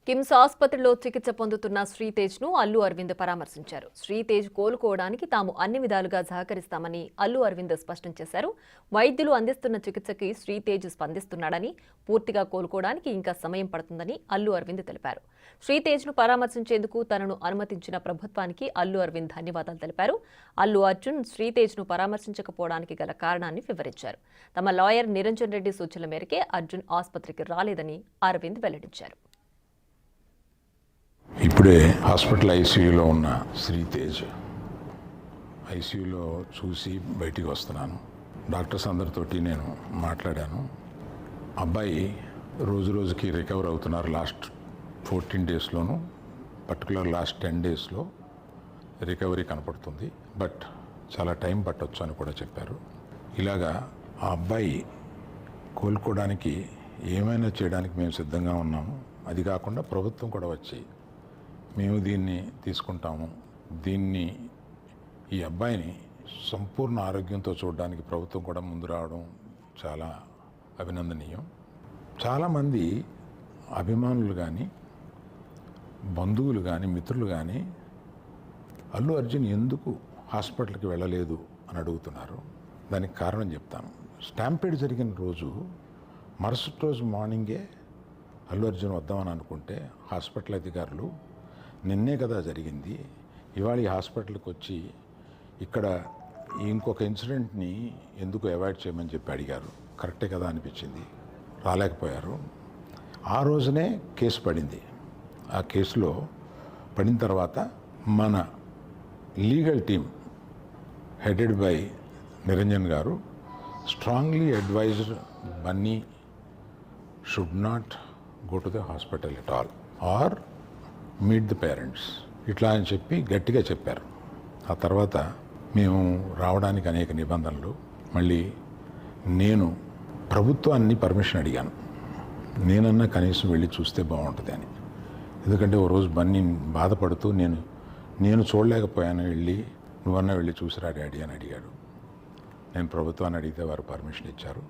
కిమ్స్ ఆసుపత్రిలో చికిత్స పొందుతున్న శ్రీతేజ్ను అల్లు అరవింద్ పరామర్శించారు. శ్రీతేజ్ కోలుకోవడానికి తాము అన్ని విధాలుగా సహకరిస్తామని అల్లు అరవింద్ స్పష్టం చేశారు. వైద్యులు అందిస్తున్న చికిత్సకి శ్రీతేజ్ స్పందిస్తున్నాడని, పూర్తిగా కోలుకోవడానికి ఇంకా సమయం పడుతుందని అల్లు అరవింద్ తెలిపారు. శ్రీతేజ్ను పరామర్శించేందుకు తనను అనుమతించిన ప్రభుత్వానికి అల్లు అరవింద్ ధన్యవాదాలు తెలిపారు. అల్లు అర్జున్ శ్రీతేజ్ను పరామర్శించకపోవడానికి గల కారణాన్ని వివరించారు. తమ లాయర్ నిరంజన్ రెడ్డి సూచనల మేరకే అర్జున్ ఆసుపత్రికి రాలేదని అరవింద్ వెల్లడించారు. ఇప్పుడే హాస్పిటల్ ఐసీయూలో ఉన్న శ్రీతేజ్ ఐసీయూలో చూసి బయటికి వస్తున్నాను. డాక్టర్స్ అందరితోటి నేను మాట్లాడాను. అబ్బాయి రోజు రోజుకి రికవర్ అవుతున్నారు. లాస్ట్ 14 డేస్లోనూ, పర్టికులర్ లాస్ట్ 10 డేస్లో రికవరీ కనపడుతుంది. బట్ చాలా టైం పట్టొచ్చు అని కూడా చెప్పారు. ఇలాగా ఆ అబ్బాయి కోలుకోవడానికి ఏమైనా చేయడానికి మేము సిద్ధంగా ఉన్నాము. అది కాకుండా ప్రభుత్వం కూడా వచ్చి మేము దీన్ని తీసుకుంటాము, ఈ అబ్బాయిని సంపూర్ణ ఆరోగ్యంతో చూడడానికి ప్రభుత్వం కూడా ముందు రావడం చాలా అభినందనీయం. చాలామంది అభిమానులు కానీ, బంధువులు కానీ, మిత్రులు కానీ అల్లు అర్జున్ ఎందుకు హాస్పిటల్కి వెళ్ళలేదు అని అడుగుతున్నారు. దానికి కారణం చెప్తాను. స్టాంపేడ్ జరిగిన రోజు మరుసటి రోజు మార్నింగే అల్లు అర్జున్ వద్దామని అనుకుంటే హాస్పిటల్ అధికారులు నిన్నే కదా జరిగింది, ఇవాళ ఈ హాస్పిటల్కి వచ్చి ఇక్కడ ఇంకొక ఇన్సిడెంట్ని ఎందుకు అవాయిడ్ చేయమని చెప్పి అడిగారు. కరెక్టే కదా అనిపించింది. రాలేకపోయారు. ఆ రోజునే కేసు పడింది. ఆ కేసులో పడిన తర్వాత మన legal team headed by Niranjan garu strongly advised Bunny should not go to the hospital at all or meet the parents, ఇట్లా అని చెప్పి గట్టిగా చెప్పారు. ఆ తర్వాత మేము రావడానికి అనేక నిబంధనలు, మళ్ళీ నేను ప్రభుత్వాన్ని పర్మిషన్ అడిగాను. నేనన్నా కనీసం వెళ్ళి చూస్తే బాగుంటుంది అని. ఎందుకంటే ఓ రోజు బన్నీ బాధపడుతూ నేను చూడలేకపోయాను, నువ్వన్నా వెళ్ళి చూసిరా డాడీ అని అడిగాడు. నేను ప్రభుత్వాన్ని అడిగితే వారు పర్మిషన్ ఇచ్చారు.